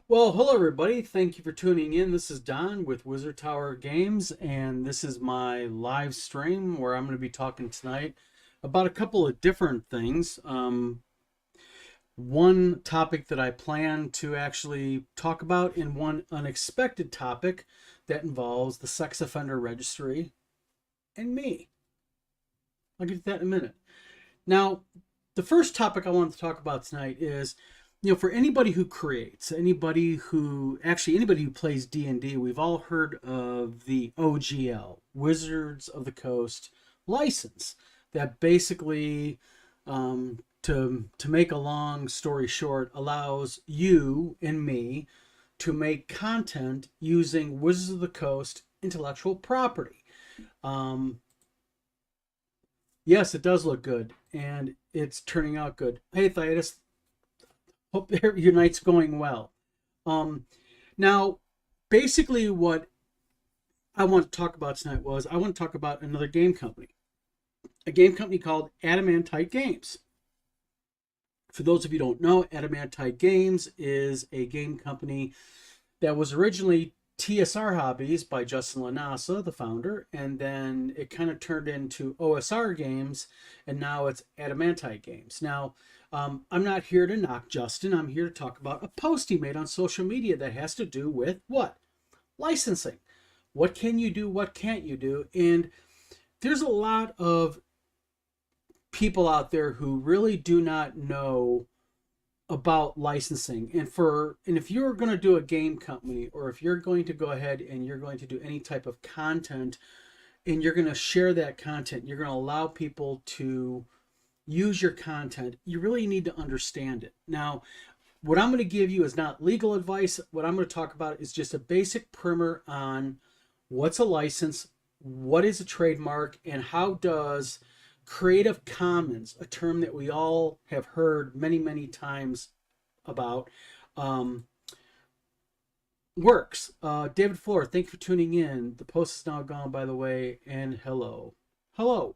Well, hello everybody. Thank you for tuning in. This is Don with Wizard Tower Games, and this is my live stream where I'm going to be talking tonight about a couple of different things. One topic that I plan to actually talk about, and one unexpected topic that involves the sex offender registry and me. I'll get to that in a minute. Now, the first topic I want to talk about tonight is, for anybody who creates, anybody who plays D&D, we've all heard of the OGL, Wizards of the Coast license, that basically, to make a long story short, allows you and me to make content using Wizards of the Coast intellectual property. Yes, it does look good, and it's turning out good. Hey, Thetis, hope your night's going well. Now, basically, what I want to talk about tonight was I want to talk about another game company, a game company called Adamantite Games. For those of you who don't know, Adamantite Games is a game company that was originally TSR Hobbies by Justin Lanasa, the founder, and then it kind of turned into OSR Games, and now it's Adamantite Games. Now, I'm not here to knock Justin. I'm here to talk about a post he made on social media that has to do with what? Licensing. What can you do? What can't you do? And there's a lot of people out there who really do not know about licensing. And if you're going to do a game company, or if you're going to go ahead and you're going to do any type of content and you're going to share that content, you're going to allow people to use your content, you really need to understand it. Now, what I'm going to give you is not legal advice. What I'm going to talk about is just a basic primer on what's a license, what is a trademark, and how does Creative Commons, a term that we all have heard many, many times about, works. David Floor, thank you for tuning in. The post is now gone, by the way, and hello. Hello.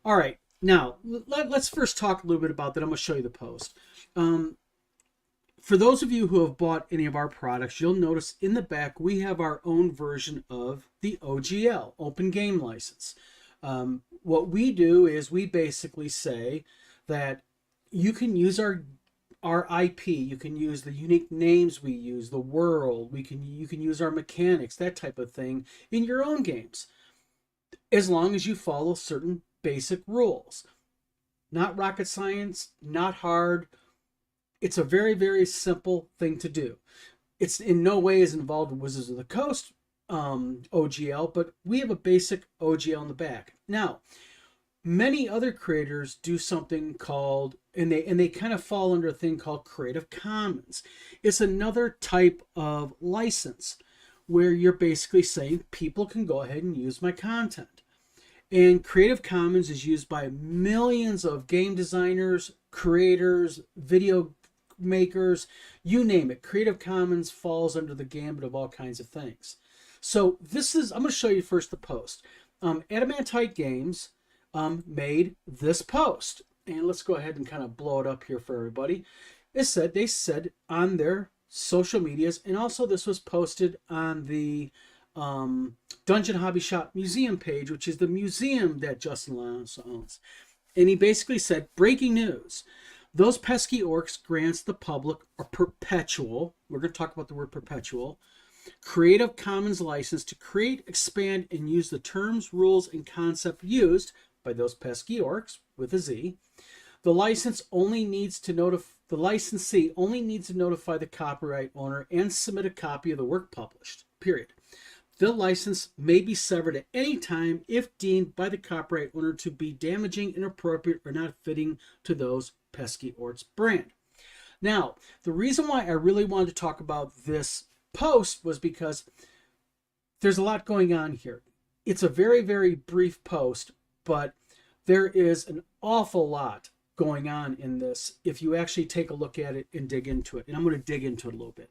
All right, now let's first talk a little bit about that. I'm going to show you the post. For those of you who have bought any of our products, you'll notice in the back we have our own version of the OGL, Open Game License. What we do is we basically say that you can use our IP, you can use the unique names we use, the world, you can use our mechanics, that type of thing in your own games, as long as you follow certain basic rules. Not rocket science, not hard. It's a very, very simple thing to do. It's in no way is involved with Wizards of the Coast OGL, but we have a basic OGL in the back. Now, many other creators do something called, and they kind of fall under a thing called Creative Commons. It's another type of license where you're basically saying people can go ahead and use my content. And Creative Commons is used by millions of game designers, creators, video makers, you name it. Creative Commons falls under the gambit of all kinds of things. So I'm going to show you first the post. Adamantite Games made this post. And let's go ahead and kind of blow it up here for everybody. They said on their social medias, and also this was posted on the Dungeon Hobby Shop Museum page, which is the museum that Justin Lyons owns. And he basically said, breaking news. Those pesky orcs grants the public a perpetual, we're going to talk about the word perpetual, Creative Commons license to create, expand, and use the terms, rules, and concept used by those pesky orcs, with a Z. The licensee only needs to notify the copyright owner and submit a copy of the work published, period. The license may be severed at any time if deemed by the copyright owner to be damaging, inappropriate, or not fitting to those pesky orcs brand. Now, the reason why I really wanted to talk about this post was because there's a lot going on here. It's a very, very brief post, but there is an awful lot going on in this if you actually take a look at it and dig into it. And I'm going to dig into it a little bit.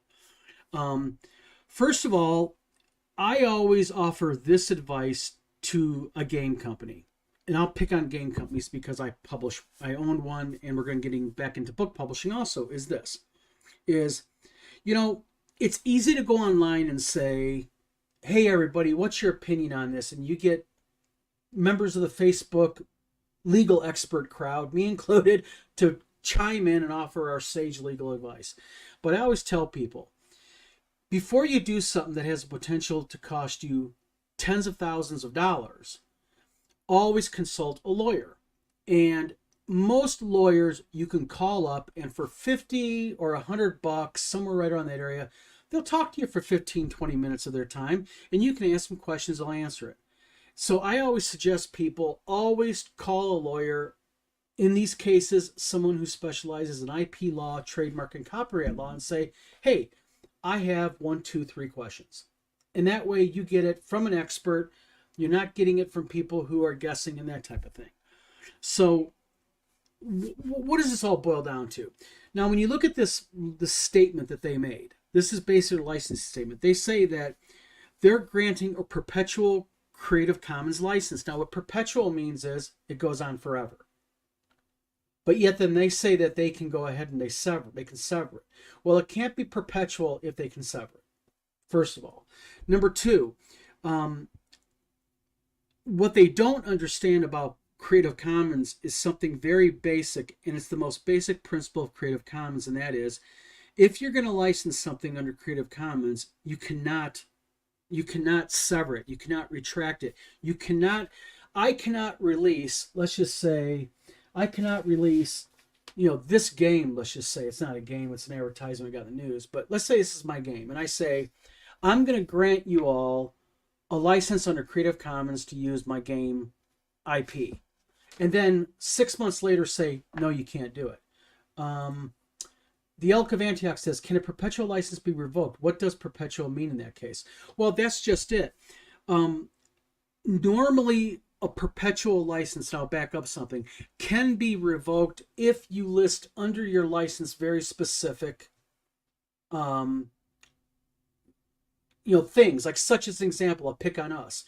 First of all, I always offer this advice to a game company. And I'll pick on game companies because I own one, and we're going to getting back into book publishing also, is this. is, it's easy to go online and say, hey, everybody, what's your opinion on this? And you get members of the Facebook legal expert crowd, me included, to chime in and offer our sage legal advice. But I always tell people, before you do something that has the potential to cost you tens of thousands of dollars, always consult a lawyer. And most lawyers you can call up, and for 50 or $100, somewhere right around that area, they'll talk to you for 15, 20 minutes of their time, and you can ask them questions, they'll answer it. So I always suggest people always call a lawyer. In these cases, someone who specializes in IP law, trademark, and copyright law, and say, hey, I have 1, 2, 3 questions. And that way you get it from an expert. You're not getting it from people who are guessing and that type of thing. So what does this all boil down to? Now, when you look at this statement that they made, this is basically a licensing statement. They say that they're granting a perpetual Creative Commons license. Now, what perpetual means is it goes on forever. But yet then they say that they can go ahead and they can sever it. Well, it can't be perpetual if they can sever it, first of all. Number two, what they don't understand about Creative Commons is something very basic, and it's the most basic principle of Creative Commons, and that is, if you're going to license something under Creative Commons, you cannot sever it. You cannot retract it. I cannot release, let's just say, this game, let's just say, it's not a game, it's an advertisement I got in the news, but let's say this is my game, and I say, I'm going to grant you all a license under Creative Commons to use my game IP. And then 6 months later say, no, you can't do it. The Elk of Antioch says, can a perpetual license be revoked? What does perpetual mean in that case? Well, that's just it. Normally, a perpetual license, and I'll back up something, can be revoked if you list under your license very specific things, like such as an example, a pick on us.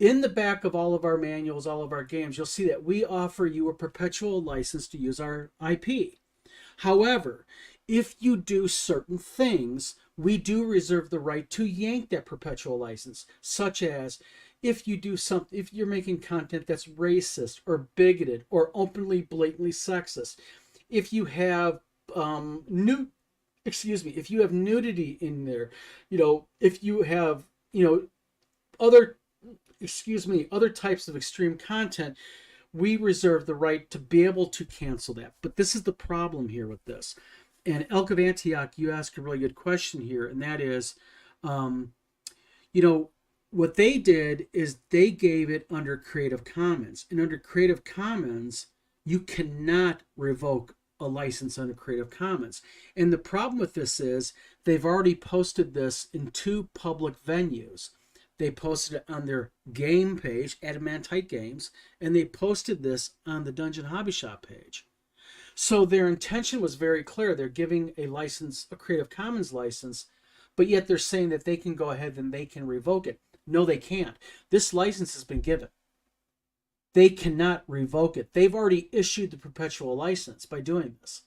In the back of all of our manuals, all of our games, you'll see that we offer you a perpetual license to use our IP. However, if you do certain things, we do reserve the right to yank that perpetual license, such as if you're making content that's racist or bigoted or openly, blatantly sexist, if you have if you have nudity in there, if you have, other types of extreme content, we reserve the right to be able to cancel that. But this is the problem here with this. And Elk of Antioch, you ask a really good question here, and that is, what they did is they gave it under Creative Commons. And under Creative Commons, you cannot revoke a license under Creative Commons. And the problem with this is they've already posted this in 2 public venues. They posted it on their game page, Adamantite Games, and they posted this on the Dungeon Hobby Shop page. So their intention was very clear. They're giving a license, a Creative Commons license, but yet they're saying that they can go ahead and they can revoke it. No, they can't. This license has been given. They cannot revoke it. They've already issued the perpetual license by doing this.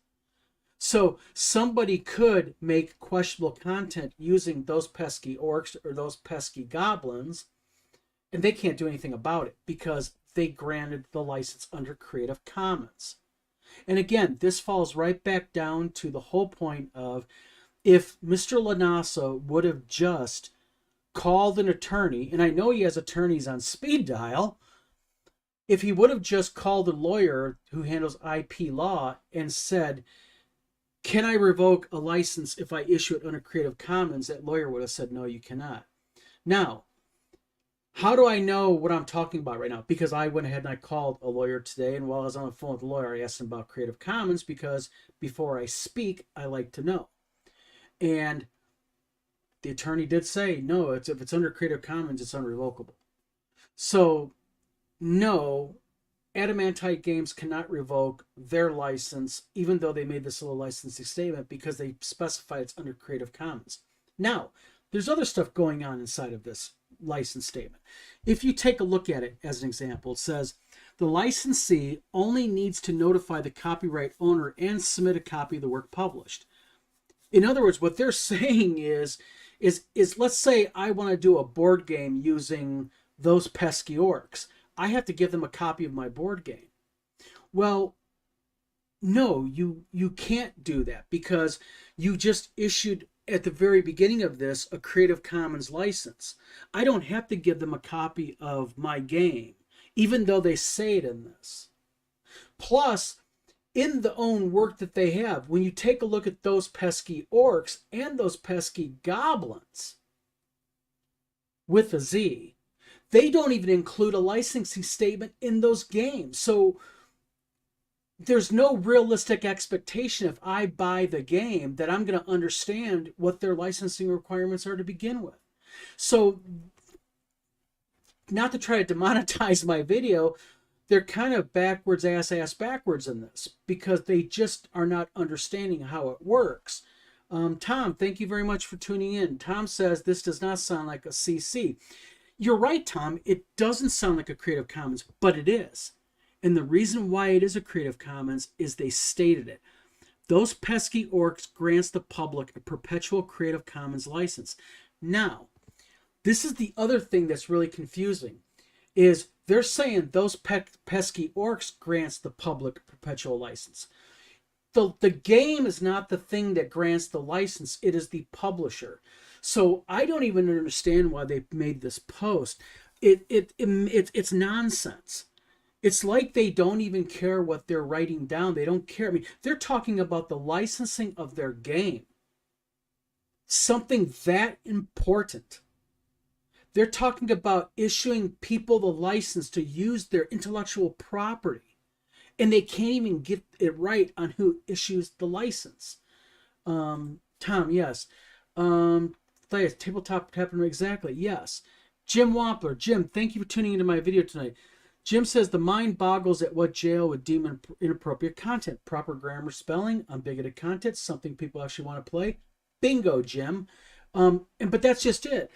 So somebody could make questionable content using those pesky orcs or those pesky goblins, and they can't do anything about it because they granted the license under Creative Commons. And again, this falls right back down to the whole point of, if Mr. Lanasa would have just called an attorney, and I know he has attorneys on speed dial, if he would have just called a lawyer who handles IP law and said, can I revoke a license if I issue it under Creative Commons, that lawyer would have said, no, you cannot. Now, how do I know what I'm talking about right now? Because I went ahead and I called a lawyer today, and while I was on the phone with the lawyer, I asked him about Creative Commons, because before I speak, I like to know. And the attorney did say, no, if it's under Creative Commons, it's unrevocable. So, no, Adamantite Games cannot revoke their license, even though they made this little licensing statement, because they specify it's under Creative Commons. Now, there's other stuff going on inside of this license statement. If you take a look at it as an example, it says, the licensee only needs to notify the copyright owner and submit a copy of the work published. In other words, what they're saying is let's say I want to do a board game using those pesky orcs. I have to give them a copy of my board game. Well, no, you can't do that because you just issued at the very beginning of this a Creative Commons license. I don't have to give them a copy of my game, even though they say it in this. Plus, in the own work that they have, when you take a look at those pesky orcs and those pesky goblins with a Z, they don't even include a licensing statement in those games. So there's no realistic expectation if I buy the game that I'm going to understand what their licensing requirements are to begin with. So, not to try to demonetize my video, they're kind of backwards ass backwards in this because they just are not understanding how it works. Tom, thank you very much for tuning in. Tom says this does not sound like a CC. You're right, Tom. It doesn't sound like a Creative Commons, but it is. And the reason why it is a Creative Commons is they stated it. Those pesky orcs grants the public a perpetual Creative Commons license. Now, this is the other thing that's really confusing, is they're saying those pesky orcs grants the public a perpetual license. The game is not the thing that grants the license. It is the publisher. So I don't even understand why they made this post. It's nonsense. It's like they don't even care what they're writing down. They don't care. I mean, they're talking about the licensing of their game. Something that important. They're talking about issuing people the license to use their intellectual property. And they can't even get it right on who issues the license. Tom, yes. Tabletop Tapping, exactly, yes. Jim Wampler. Jim, thank you for tuning into my video tonight. Jim says the mind boggles at what jail would deem inappropriate content. Proper grammar, spelling, unbigoted content, something people actually want to play. Bingo, Jim. But that's just it.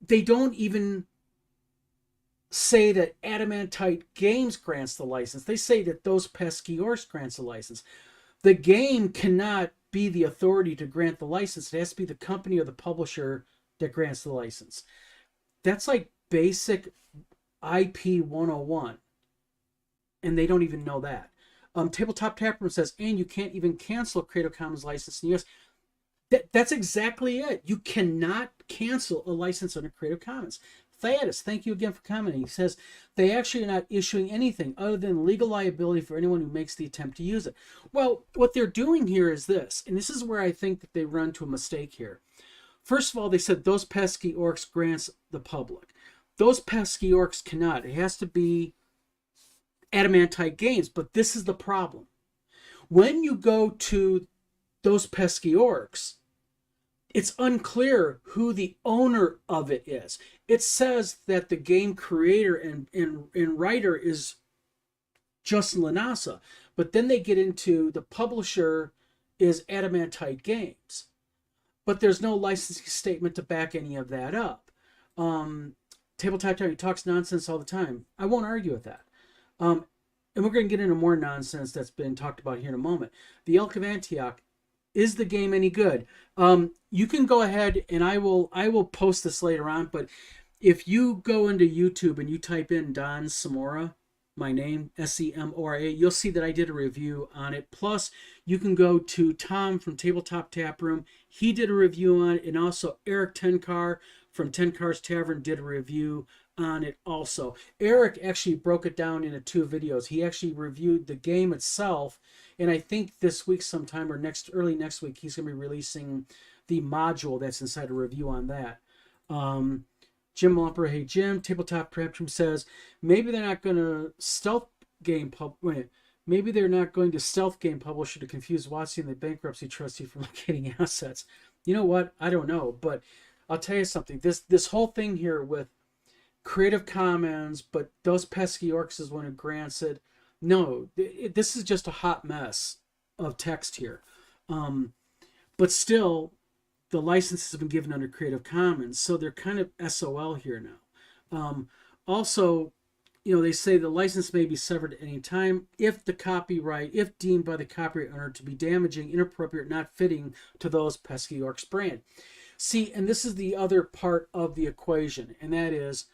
They don't even say that Adamantite Games grants the license. They say that those pesky orcs grants the license. The game cannot be the authority to grant the license. It has to be the company or the publisher that grants the license. That's like basic IP 101, and they don't even know that. Tabletop Taproom says, and you can't even cancel a Creative Commons license in the US. That's exactly it. You cannot cancel a license under Creative Commons. Theodis, thank you again for commenting. He says they actually are not issuing anything other than legal liability for anyone who makes the attempt to use it. Well, what they're doing here is this, and this is where I think that they run to a mistake here. First of all, they said those pesky orcs grants the public. Those pesky orcs cannot. It has to be Adamantite Games, but this is the problem. When you go to those pesky orcs, it's unclear who the owner of it is. It says that the game creator and writer is Justin Lanasa, but then they get into the publisher is Adamantite Games. But there's no licensing statement to back any of that up. Tabletop Time, he talks nonsense all the time. I won't argue with that. And we're going to get into more nonsense that's been talked about here in a moment. The Elk of Antioch, is the game any good? You can go ahead and I will post this later on, but if you go into YouTube and you type in Don Samora, my name, Semora, you'll see that I did a review on it. Plus, you can go to Tom from Tabletop Taproom. He did a review on it, and also Eric Tenkar from Tenkar's Tavern did a review on it also. Eric actually broke it down into 2 videos. He actually reviewed the game itself, and I think this week sometime or early next week, he's going to be releasing the module that's inside a review on that. Jim Lumper, hey Jim, Tabletop Taproom says maybe they're not going to stealth game maybe they're not going to stealth game publisher to confuse WotC and the bankruptcy trustee from locating assets. You know what? I don't know, but I'll tell you something. This whole thing here with Creative Commons, but those pesky orcs is when it grants it. No, this is just a hot mess of text here. But still, the licenses have been given under Creative Commons, so they're kind of SOL here now. Also, they say the license may be severed at any time if deemed by the copyright owner to be damaging, inappropriate, not fitting to those pesky Orcs brand. See, and this is the other part of the equation, and that is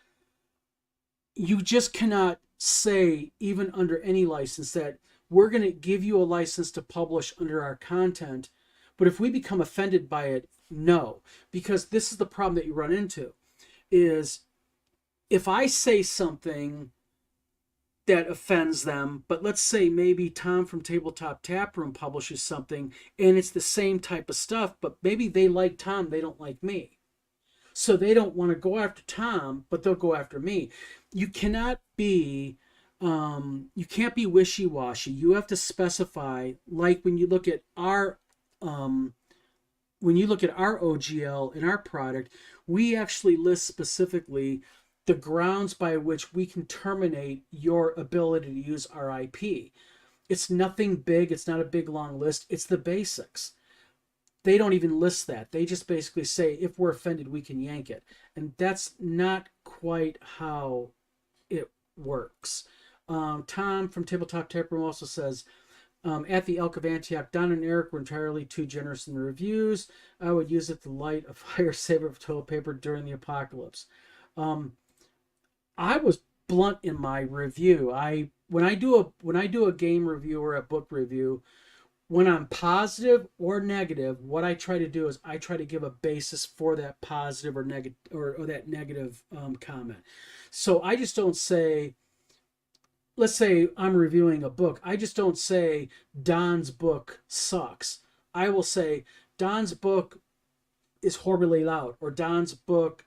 you just cannot say, even under any license, that we're going to give you a license to publish under our content, but if we become offended by it, no. Because this is the problem that you run into, is if I say something that offends them, but let's say maybe Tom from Tabletop Taproom publishes something and it's the same type of stuff, but maybe they like Tom, they don't like me. So they don't want to go after Tom, but they'll go after me. You cannot be wishy-washy. You have to specify, like when you look at our OGL in our product, we actually list specifically the grounds by which we can terminate your ability to use our IP. It's nothing big. It's not a big, long list. It's the basics. They don't even list that. They just basically say, if we're offended, we can yank it. And that's not quite how it works. Tom from Tabletop Taproom also says, at the Elk of Antioch, Don and Eric were entirely too generous in the reviews. I would use it to light a fire saver of toilet paper during the apocalypse. I was blunt in my review. When I do a game review or a book review, when I'm positive or negative, what I try to do is I try to give a basis for that positive or negative or that negative comment. So I just don't say, let's say I'm reviewing a book. I just don't say Don's book sucks. I will say Don's book is horribly loud, or Don's book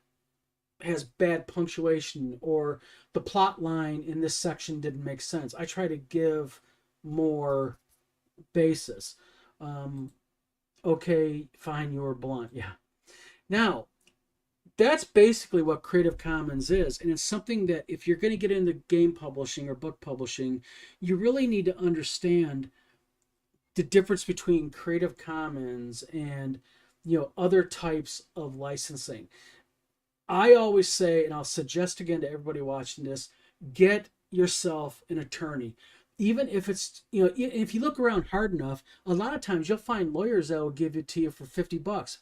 has bad punctuation, or the plot line in this section didn't make sense. I try to give more basis. Okay, fine, you were blunt. Yeah. Now, that's basically what Creative Commons is. And it's something that if you're going to get into game publishing or book publishing, you really need to understand the difference between Creative Commons and, other types of licensing. I always say, and I'll suggest again to everybody watching this, get yourself an attorney. Even if it's, if you look around hard enough, a lot of times you'll find lawyers that will give it to you for $50.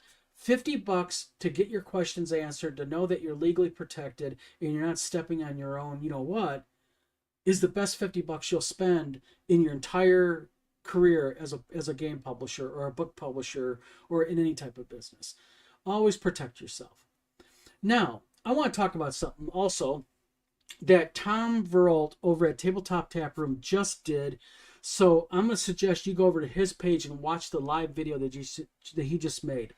$50 to get your questions answered, to know that you're legally protected and you're not stepping on your own, is the best $50 you'll spend in your entire career as a game publisher or a book publisher or in any type of business. Always protect yourself. Now, I want to talk about something also that Tom Veralt over at Tabletop Taproom just did. So I'm going to suggest you go over to his page and watch the live video that he just made.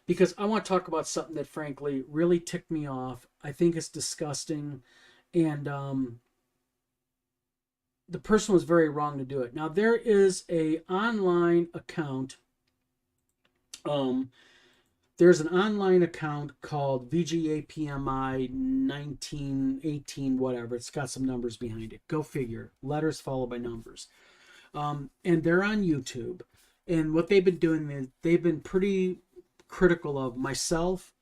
Because I want to talk about something that, frankly, really ticked me off. I think it's disgusting. And the person was very wrong to do it. Now, there is an online account. There's an online account called VGAPMI 1918, whatever. It's got some numbers behind it. Go figure. Letters followed by numbers. And they're on YouTube. And what they've been doing is they've been pretty critical of myself,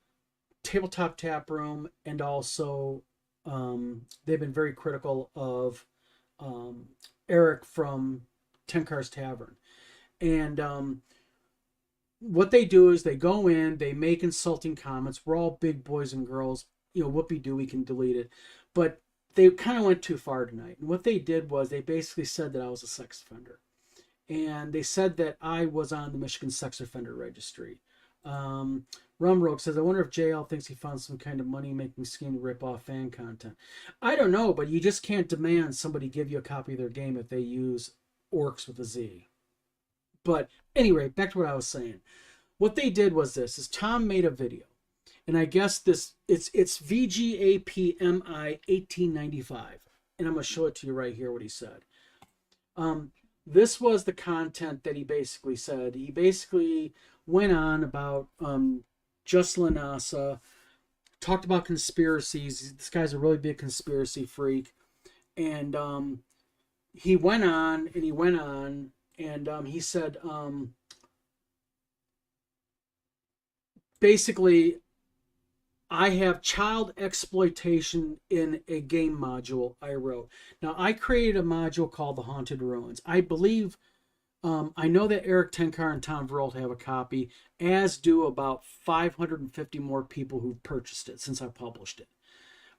Tabletop Taproom, and also they've been very critical of Eric from 10 Cars Tavern. And what they do is they go in, they make insulting comments. We're all big boys and girls. Whoopee-doo, we can delete it. But they kind of went too far tonight. And what they did was they basically said that I was a sex offender. And they said that I was on the Michigan Sex Offender Registry. Rumrogue says, I wonder if JL thinks he found some kind of money-making scheme to rip off fan content. I don't know, but you just can't demand somebody give you a copy of their game if they use orcs with a Z. But anyway, back to what I was saying. What they did was this, is Tom made a video. And I guess it's VGAPMI 1895. And I'm going to show it to you right here, what he said. This was the content that he basically said. He basically went on about Jocelyn Asa, talked about conspiracies. This guy's a really big conspiracy freak. And he went on, and he went on, and he said, basically, I have child exploitation in a game module I wrote. Now, I created a module called The Haunted Ruins. I believe, I know that Eric Tenkar and Tom Veralt have a copy, as do about 550 more people who've purchased it since I published it.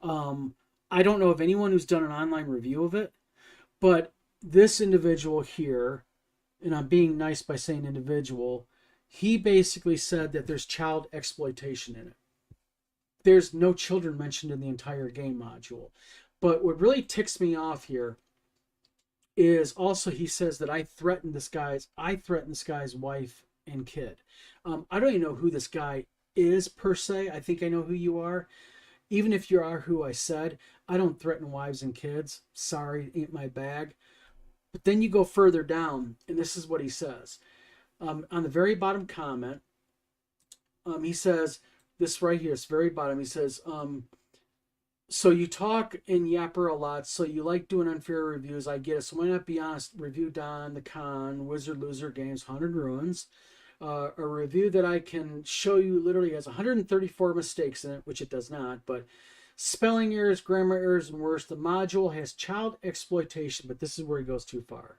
I don't know of anyone who's done an online review of it, but this individual here, and I'm being nice by saying individual, he basically said that there's child exploitation in it. There's no children mentioned in the entire game module. But what really ticks me off here is also he says that I threatened this guy's wife and kid. I don't even know who this guy is per se. I think I know who you are. Even if you are who I said, I don't threaten wives and kids. Sorry, ain't my bag. But then you go further down, and this is what he says. On the very bottom comment, he says, this right here, it's very bottom, he says, so you talk and yapper a lot, so you like doing unfair reviews, I get it. So why not be honest? Review Don, The Con, Wizard Loser Games, Haunted Ruins. A review that I can show you literally has 134 mistakes in it, which it does not, but spelling errors, grammar errors, and worse. The module has child exploitation, but this is where he goes too far.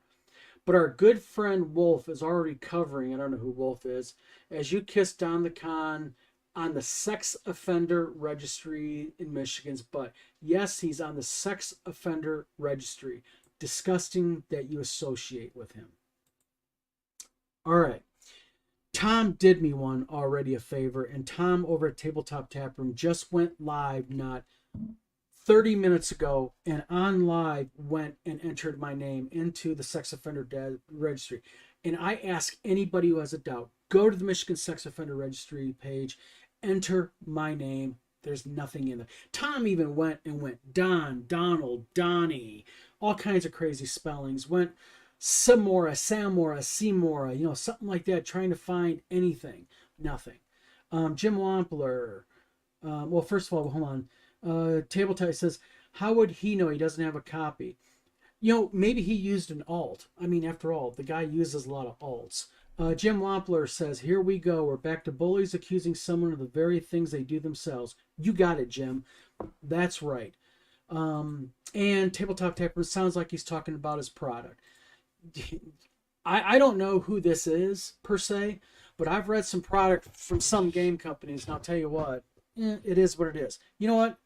But our good friend Wolf is already covering, I don't know who Wolf is, As You Kiss Don the Con on the sex offender registry in Michigan's butt. Yes, he's on the sex offender registry. Disgusting that you associate with him. All right. Tom did me one already a favor, and Tom over at Tabletop Taproom just went live not 30 minutes ago, and on live went and entered my name into the sex offender registry. And I ask anybody who has a doubt, go to the Michigan Sex Offender Registry page, enter my name. There's nothing in there. Tom even went Don, Donald, Donnie, all kinds of crazy spellings. Went Samora, Seymour, something like that, trying to find anything. Nothing. Jim Wampler. Well, first of all, hold on. Tabletop says, how would he know he doesn't have a copy? Maybe he used an alt. I mean, after all, the guy uses a lot of alts. Jim Wampler says, here we go. We're back to bullies accusing someone of the very things they do themselves. You got it, Jim. That's right. And Tabletop Tapper sounds like he's talking about his product. I don't know who this is, per se, but I've read some product from some game companies, and I'll tell you what, it is what it is. You know what?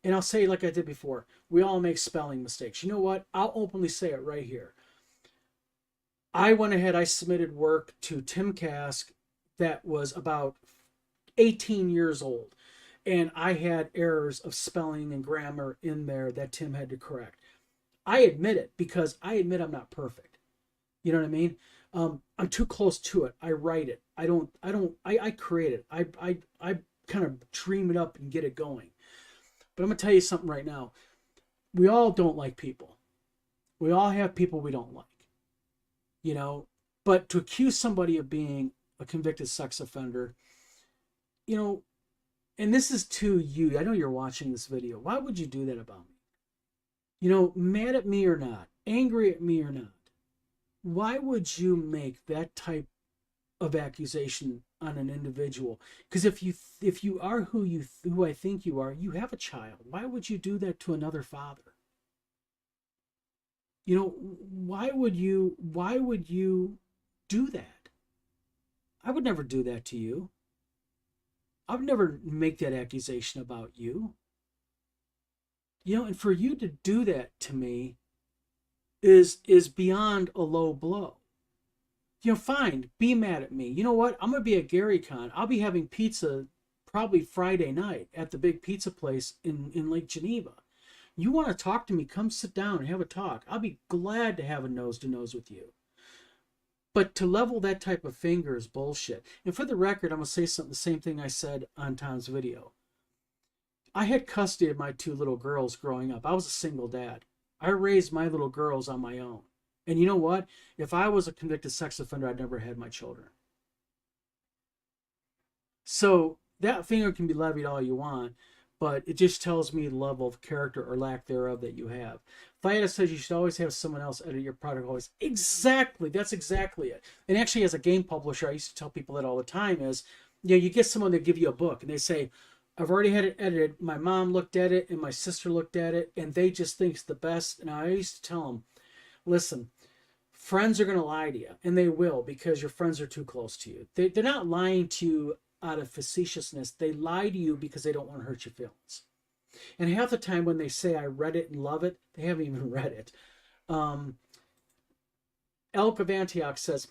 And I'll say like I did before, we all make spelling mistakes. You know what? I'll openly say it right here. I went ahead, I submitted work to Tim Kask that was about 18 years old, and I had errors of spelling and grammar in there that Tim had to correct. I admit it because I admit I'm not perfect. You know what I mean? I'm too close to it. I write it. I create it. I kind of dream it up and get it going. But I'm going to tell you something right now. We all don't like people. We all have people we don't like. But to accuse somebody of being a convicted sex offender, and this is to you. I know you're watching this video. Why would you do that about me? Mad at me or not, angry at me or not, why would you make that type of accusation on an individual? Because if you are who I think you are, you have a child. Why would you do that to another father? Why would you do that? I would never do that to you. I would never make that accusation about you. And for you to do that to me is beyond a low blow. Fine, be mad at me. You know what? I'm going to be at GaryCon. I'll be having pizza probably Friday night at the big pizza place in Lake Geneva. You want to talk to me, come sit down and have a talk. I'll be glad to have a nose-to-nose with you. But to level that type of finger is bullshit. And for the record, I'm going to say the same thing I said on Tom's video. I had custody of my two little girls growing up. I was a single dad. I raised my little girls on my own. And you know what? If I was a convicted sex offender, I'd never had my children. So that finger can be levied all you want, but it just tells me the level of character or lack thereof that you have. Fiata says you should always have someone else edit your product always. Exactly. That's exactly it. And actually, as a game publisher, I used to tell people that all the time is, you get someone that give you a book and they say, I've already had it edited. My mom looked at it and my sister looked at it, and they just think it's the best. And I used to tell them, listen, friends are going to lie to you, and they will, because your friends are too close to you. They're not lying to you out of facetiousness. They lie to you because they don't want to hurt your feelings. And half the time when they say I read it and love it, they haven't even read it. Elk of Antioch says,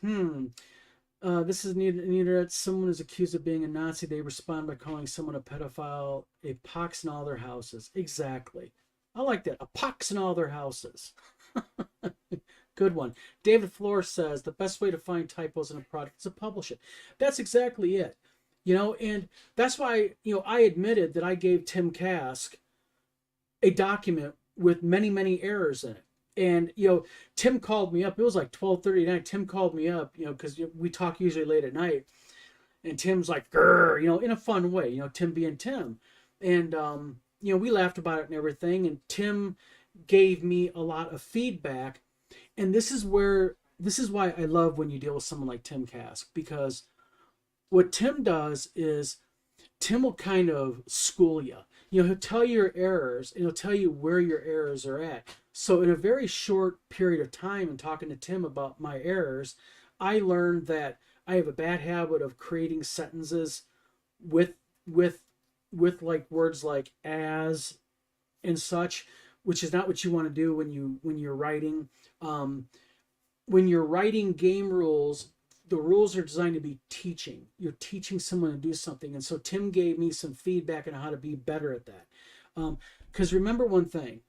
this is neither. Someone is accused of being a Nazi. They respond by calling someone a pedophile, a pox in all their houses. Exactly. I like that. A pox in all their houses. Good one. David Floor says the best way to find typos in a product is to publish it. That's exactly it. And that's why, I admitted that I gave Tim Kask a document with many, many errors in it. And, Tim called me up. It was like 12:30 at night. Tim called me up, because we talk usually late at night. And Tim's like, grr, in a fun way, Tim being Tim. And, we laughed about it and everything. And Tim gave me a lot of feedback. And this is why I love when you deal with someone like Tim Kask, because what Tim does is Tim will kind of school you. He'll tell you your errors, and he'll tell you where your errors are at. So in a very short period of time, in talking to Tim about my errors, I learned that I have a bad habit of creating sentences with like words like as and such, which is not what you want to do when you're writing. When you're writing game rules, the rules are designed to be teaching. You're teaching someone to do something. And so Tim gave me some feedback on how to be better at that. Because remember one thing,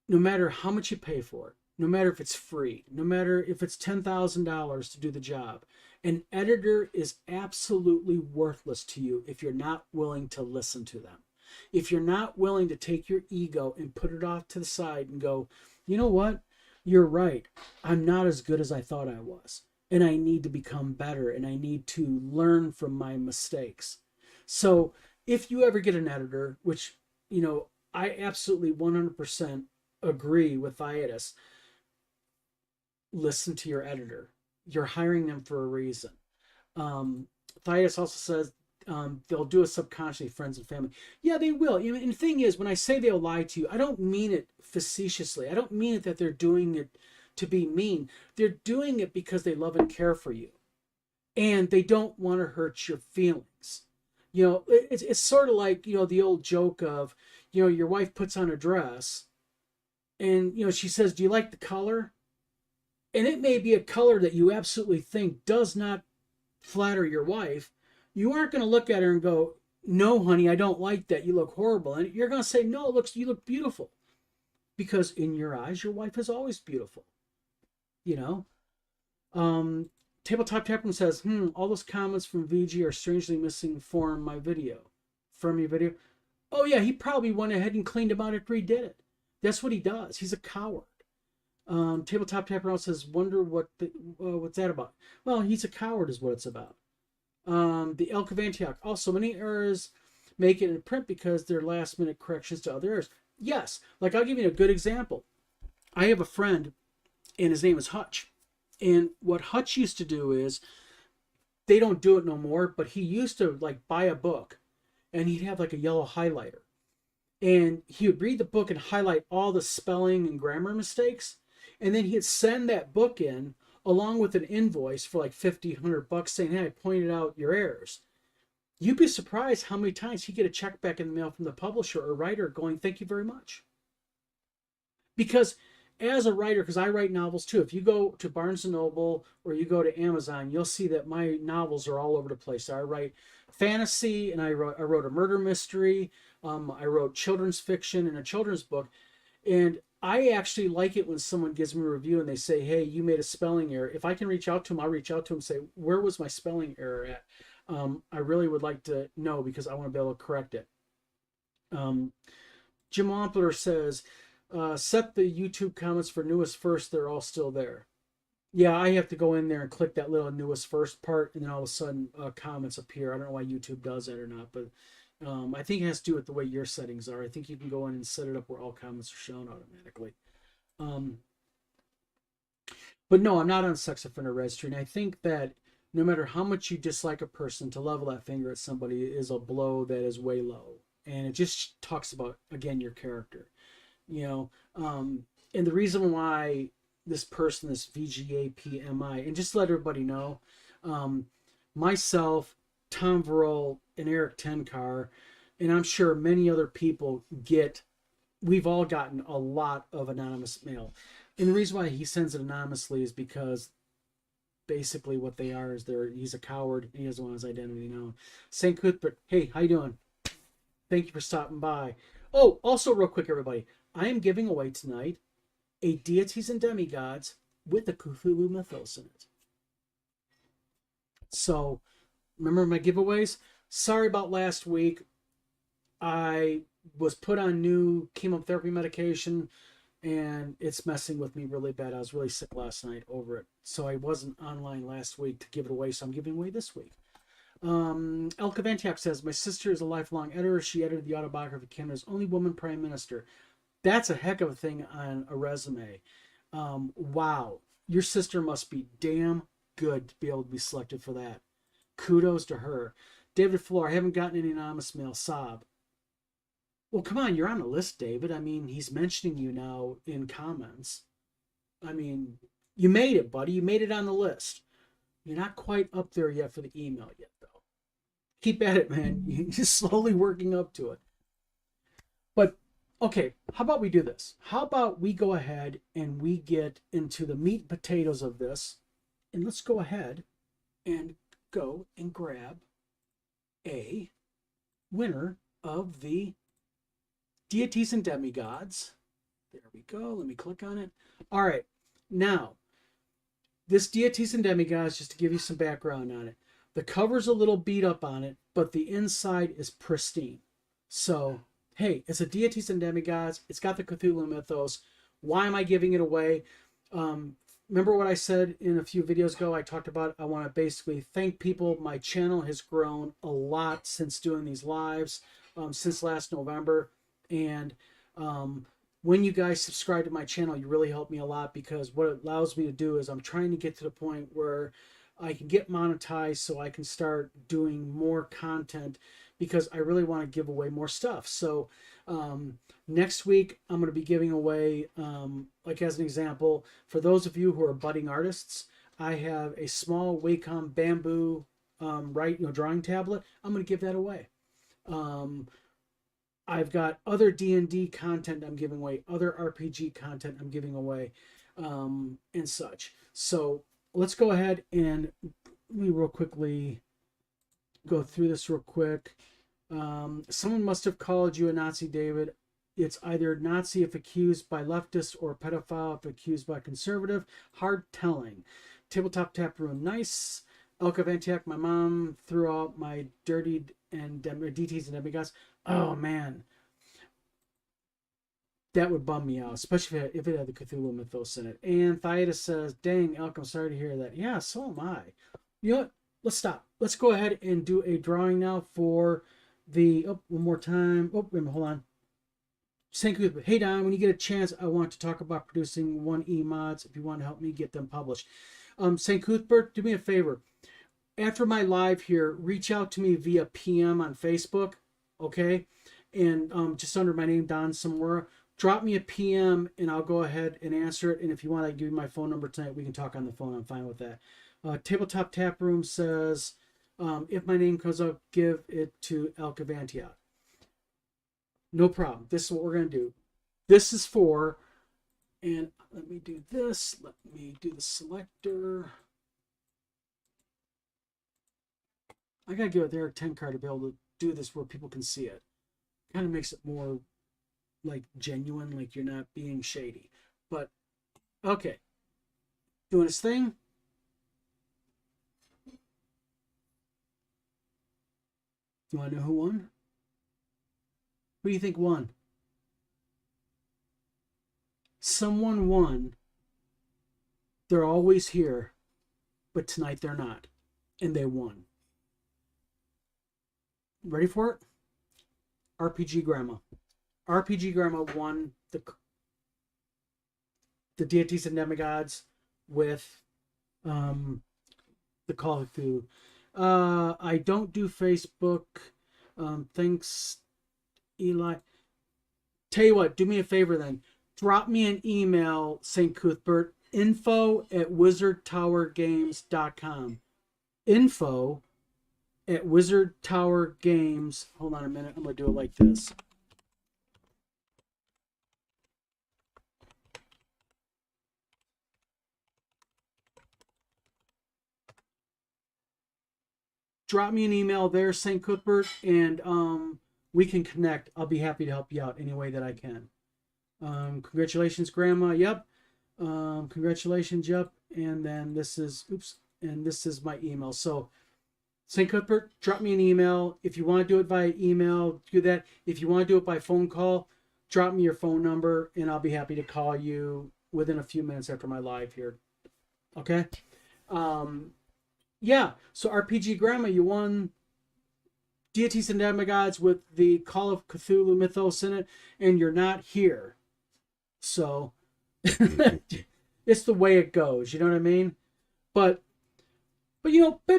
no matter how much you pay for it, no matter if it's free, no matter if it's $10,000 to do the job, an editor is absolutely worthless to you if you're not willing to listen to them. If you're not willing to take your ego and put it off to the side and go, you know what? You're right. I'm not as good as I thought I was. And I need to become better, and I need to learn from my mistakes. So if you ever get an editor, which, I absolutely 100% agree with Thaitis, listen to your editor. You're hiring them for a reason. Thaitis also says they'll do it subconsciously, friends and family. Yeah, they will. And the thing is, when I say they'll lie to you, I don't mean it facetiously. I don't mean it that they're doing it to be mean. They're doing it because they love and care for you, and they don't want to hurt your feelings. It's sort of like, the old joke of, your wife puts on a dress and, she says, do you like the color? And it may be a color that you absolutely think does not flatter your wife. You aren't going to look at her and go, no, honey, I don't like that. You look horrible. And you're going to say, no, you look beautiful. Because in your eyes, your wife is always beautiful. Tabletop Tapperman says, all those comments from VG are strangely missing from your video. Oh yeah, he probably went ahead and cleaned them out after he did it. That's what he does. He's a coward. Tabletop Tapperman says, wonder what's that about? Well, he's a coward is what it's about. The Elk of Antioch. Also, many errors make it in print because they're last minute corrections to other errors. Yes, like I'll give you a good example. I have a friend, and his name is Hutch. And what Hutch used to do is, they don't do it no more, but he used to like buy a book, and he'd have like a yellow highlighter. And he would read the book and highlight all the spelling and grammar mistakes. And then he'd send that book in along with an invoice for like $100 saying, hey, I pointed out your errors. You'd be surprised how many times he'd get a check back in the mail from the publisher or writer going, thank you very much. Because as a writer, because I write novels too, if you go to Barnes & Noble or you go to Amazon, you'll see that my novels are all over the place. I write fantasy, and I wrote a murder mystery. I wrote children's fiction and a children's book. And I actually like it when someone gives me a review and they say, hey, you made a spelling error. If I can reach out to them, I'll reach out to them and say, where was my spelling error at? I really would like to know, because I want to be able to correct it. Jim Wampler says, set the YouTube comments for newest first. They're all still there. Yeah, I have to go in there and click that little newest first part, and then all of a sudden comments appear. I don't know why YouTube does that or not, but I think it has to do with the way your settings are. I think you can go in and set it up where all comments are shown automatically. But no, I'm not on sex offender registry, and I think that no matter how much you dislike a person, to level that finger at somebody is a blow that is way low. And it just talks about, again, your character, you know. And the reason why this person, this VGAPMI, and just to let everybody know, myself, Tom Verrill, and Eric Tenkar, and I'm sure many other people we've all gotten a lot of anonymous mail. And the reason why he sends it anonymously is because basically what they are is he's a coward and he doesn't want his identity known. St. Cuthbert, hey, how you doing? Thank you for stopping by. Oh, also real quick, everybody, I am giving away tonight a Deities and Demigods with the Cthulhu mythos in it. So, remember my giveaways? Sorry about last week. I was put on new chemotherapy medication and it's messing with me really bad. I was really sick last night over it. So I wasn't online last week to give it away, so I'm giving away this week. Elka Vantiak says, my sister is a lifelong editor. She edited the autobiography of Canada's only woman prime minister. That's a heck of a thing on a resume. Wow. Your sister must be damn good to be able to be selected for that. Kudos to her. David Floor, I haven't gotten any anonymous mail. Sob. Well, come on, you're on the list, David. I mean, he's mentioning you now in comments. I mean, you made it, buddy. You made it on the list. You're not quite up there yet for the email yet, though. Keep at it, man. You're just slowly working up to it. But, okay, how about we do this? How about we go ahead and we get into the meat and potatoes of this, and let's go ahead and go and grab a winner of the Deities and Demigods. There we go. Let me click on it. All right. Now, this Deities and Demigods, just to give you some background on it, the cover's a little beat up on it, but the inside is pristine. So, hey, it's a Deities and Demigods. It's got the Cthulhu mythos. Why am I giving it away? Remember what I said in a few videos ago? I talked about I want to basically thank people. My channel has grown a lot since doing these lives, since last November. And when you guys subscribe to my channel, you really help me a lot, because what it allows me to do is I'm trying to get to the point where I can get monetized so I can start doing more content, because I really want to give away more stuff. So next week, I'm going to be giving away, like as an example, for those of you who are budding artists, I have a small Wacom bamboo drawing tablet. I'm going to give that away. I've got other D&D content I'm giving away, other RPG content I'm giving away, and such. So let's go ahead and let me real quickly go through this real quick. Someone must have called you a Nazi, David. It's either Nazi if accused by leftist or pedophile if accused by conservative. Hard telling. Tabletop Tap Room, nice. Elka Vantiak, my mom threw out my dirtied and DTs and demigods. Oh, man. That would bum me out, especially if it had the Cthulhu mythos in it. And Thaitis says, dang, Elk, I'm sorry to hear that. Yeah, so am I. You know what? Let's stop. Let's go ahead and do a drawing now for the... Oh, one more time. Oh, wait a minute, hold on. St. Cuthbert. Hey, Don, when you get a chance, I want to talk about producing 1E mods if you want to help me get them published. St. Cuthbert, do me a favor. After my live here, reach out to me via PM on Facebook, okay? And just under my name, Don Samora. Drop me a PM, and I'll go ahead and answer it. And if you want, I can give you my phone number tonight. We can talk on the phone. I'm fine with that. Tabletop Tap Room says, if my name comes up, give it to Elka Vantiak. No problem. This is what we're going to do. This is for, and let me do this. Let me do the selector. I got to give it to Eric Tenkar to be able to do this where people can see it. Kind of makes it more like genuine, like you're not being shady. But, okay. Doing his thing. You want to know who won? Who do you think won? Someone won. They're always here, but tonight they're not. And they won. Ready for it? RPG Grandma. RPG Grandma won the Deities and Demigods with the Call of Cthulhu. I don't do Facebook. Thanks, Eli. Tell you what, do me a favor then. Drop me an email, St. Cuthbert, info@wizardtowergames.com. Info@wizardtowergames. Hold on a minute. I'm going to do it like this. Drop me an email there, St. Cuthbert, and we can connect. I'll be happy to help you out any way that I can. Congratulations, Grandma. Yep. Congratulations. Yep. And then this is, and this is my email. So, St. Cuthbert, drop me an email. If you want to do it via email, do that. If you want to do it by phone call, drop me your phone number, and I'll be happy to call you within a few minutes after my live here. Okay? Yeah. So, RPG Grandma, you won Deities and Demigods with the Call of Cthulhu mythos in it, and you're not here. So, it's the way it goes. You know what I mean? But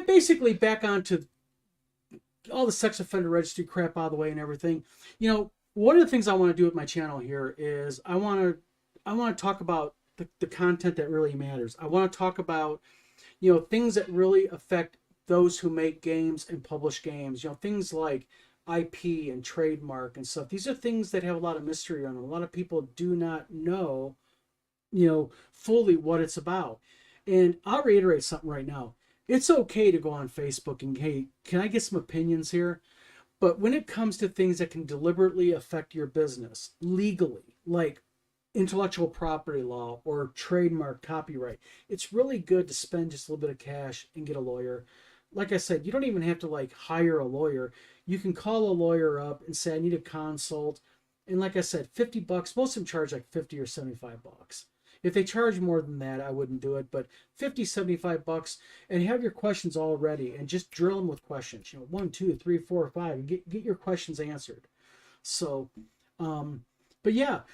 basically back onto all the sex offender registry crap out of the way and everything. One of the things I want to do with my channel here is I want to talk about the content that really matters. I want to talk about, things that really affect those who make games and publish games. Things like IP and trademark and stuff. These are things that have a lot of mystery on them. A lot of people do not know, fully what it's about. And I'll reiterate something right now. It's okay to go on Facebook and, hey, can I get some opinions here? But when it comes to things that can deliberately affect your business legally, like intellectual property law or trademark copyright, it's really good to spend just a little bit of cash and get a lawyer. Like I said, you don't even have to hire a lawyer. You can call a lawyer up and say, I need a consult. And like I said, $50, most of them charge like 50 or $75. If they charge more than that, I wouldn't do it, but 50, $75, and have your questions all ready and just drill them with questions. 1, 2, 3, 4, 5, and get your questions answered. So, Creative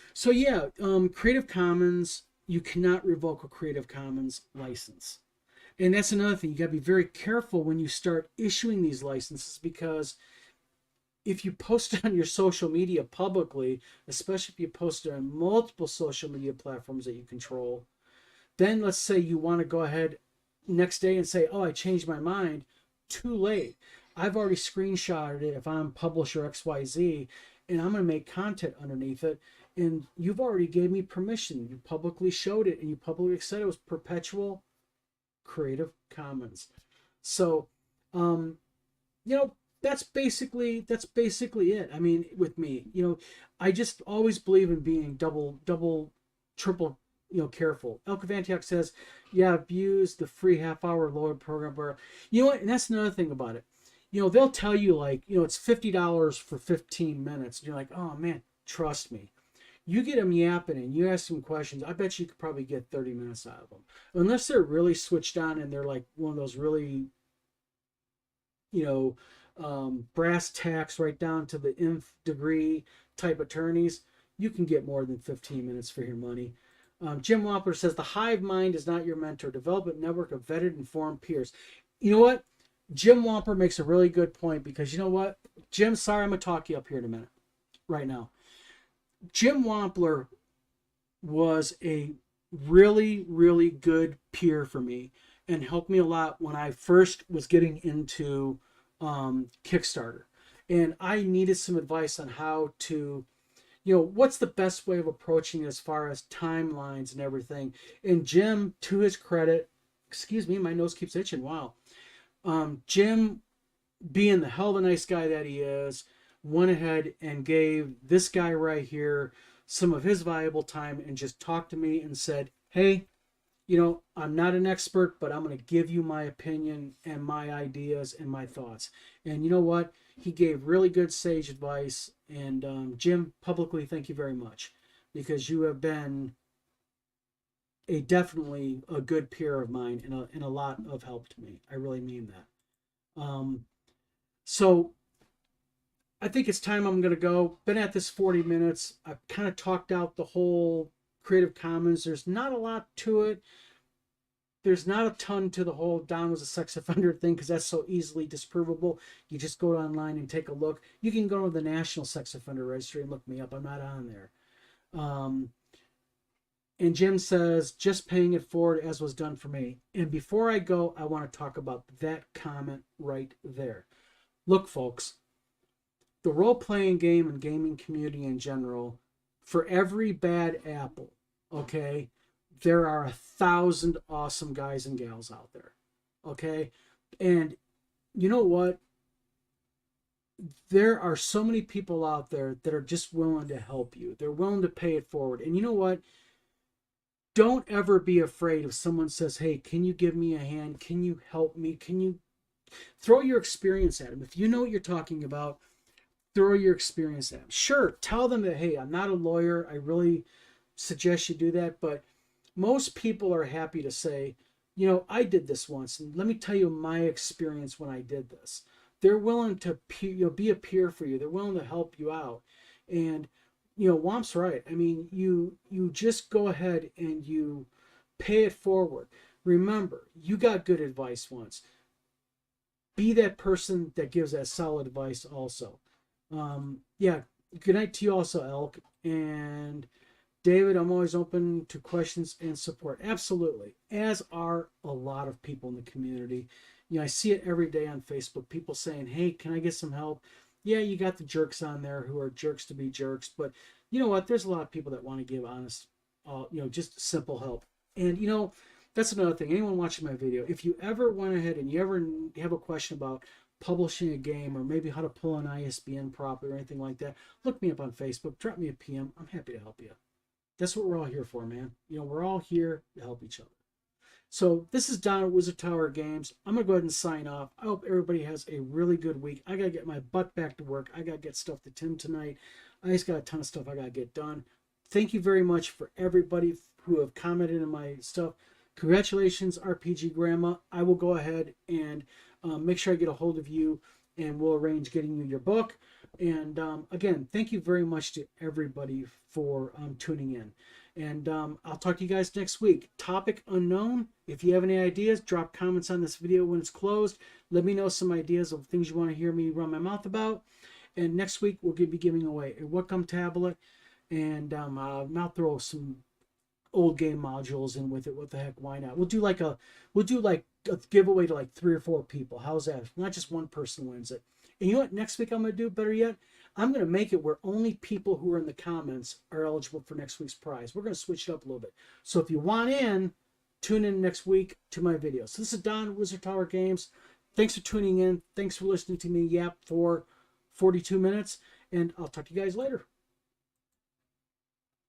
Commons, you cannot revoke a Creative Commons license. And that's another thing. You got to be very careful when you start issuing these licenses, because if you post it on your social media publicly, especially if you post it on multiple social media platforms that you control, then let's say you want to go ahead next day and say, oh, I changed my mind. Too late. I've already screenshotted it if I'm publisher XYZ, and I'm going to make content underneath it. And you've already gave me permission. You publicly showed it, and you publicly said it was perpetual Creative Commons. So, that's basically it. I mean, with me, I just always believe in being double, triple, careful. Elka Vantiak says, yeah, I've used the free half-hour lawyer program. Where, what? And that's another thing about it. They'll tell you it's $50 for 15 minutes. And you're like, oh man, trust me. You get them yapping and you ask them questions, I bet you could probably get 30 minutes out of them. Unless they're really switched on and they're like one of those really, brass tacks right down to the nth degree type attorneys, you can get more than 15 minutes for your money. Jim Wampler says, the hive mind is not your mentor. Develop a network of vetted, informed peers. You know what? Jim Wampler makes a really good point, because you know what? Jim, sorry, I'm going to talk you up here in a minute, right now. Jim Wampler was a really, really good peer for me and helped me a lot when I first was getting into Kickstarter. And I needed some advice on how to, what's the best way of approaching it as far as timelines and everything. And Jim, to his credit, excuse me, my nose keeps itching. Wow. Jim, being the hell of a nice guy that he is, went ahead and gave this guy right here some of his valuable time and just talked to me and said, hey, I'm not an expert, but I'm going to give you my opinion and my ideas and my thoughts. And you know what? He gave really good sage advice. And Jim, publicly, thank you very much, because you have been definitely a good peer of mine and a lot of help to me. I really mean that. So I think it's time I'm going to go. Been at this 40 minutes. I've kind of talked out the whole Creative Commons. There's not a lot to it. there's not a ton to the whole Don was a sex offender thing because that's so easily disprovable. You just go online and take a look. You can go to the National Sex Offender Registry and look me up. I'm not on there. And Jim says, just paying it forward as was done for me. And before I go, I want to talk about that comment right there. Look, folks, the role-playing game and gaming community in general, for every bad apple, okay, there are 1,000 awesome guys and gals out there, okay? And you know what? There are so many people out there that are just willing to help you. They're willing to pay it forward. And you know what? Don't ever be afraid if someone says, hey, can you give me a hand? Can you help me? Can you throw your experience at them? If you know what you're talking about, throw your experience at them. Sure, tell them that, hey, I'm not a lawyer. I really suggest you do that. But most people are happy to say, you know, I did this once. And let me tell you my experience when I did this. They're willing to be a peer for you. They're willing to help you out. And you know, Womp's right. I mean, you just go ahead and you pay it forward. Remember, you got good advice once. Be that person that gives that solid advice also. Yeah, good night to you also, Elk. And David, I'm always open to questions and support. Absolutely. As are a lot of people in the community. You know, I see it every day on Facebook. People saying, hey, can I get some help? Yeah, you got the jerks on there who are jerks to be jerks, but you know what? There's a lot of people that want to give honest, you know, just simple help. And you know, that's another thing. Anyone watching my video, if you ever went ahead and you ever have a question about publishing a game or maybe how to pull an ISBN properly or anything like that, look me up on Facebook, drop me a PM. I'm happy to help you. That's what we're all here for, man. You know, we're all here to help each other. So this is Don at Wizard Tower Games. I'm going to go ahead and sign off. I hope everybody has a really good week. I got to get my butt back to work. I got to get stuff to Tim tonight. I just got a ton of stuff I got to get done. Thank you very much for everybody who have commented on my stuff. Congratulations, RPG Grandma. I will go ahead and make sure I get a hold of you, and we'll arrange getting you your book. And again, thank you very much to everybody for tuning in. And I'll talk to you guys next week. Topic unknown. If you have any ideas, drop comments on this video when it's closed. Let me know some ideas of things you want to hear me run my mouth about. And next week, we'll be giving away a Whatcom tablet. And I'll throw some old game modules in with it. What the heck? Why not? We'll do like a giveaway to like 3 or 4 people. How's that? Not just one person wins it. And you know what? Next week I'm going to do better yet. I'm going to make it where only people who are in the comments are eligible for next week's prize. We're going to switch it up a little bit. So if you want in, tune in next week to my video. So this is Don, Wizard Tower Games. Thanks for tuning in. Thanks for listening to me yap for 42 minutes. And I'll talk to you guys later.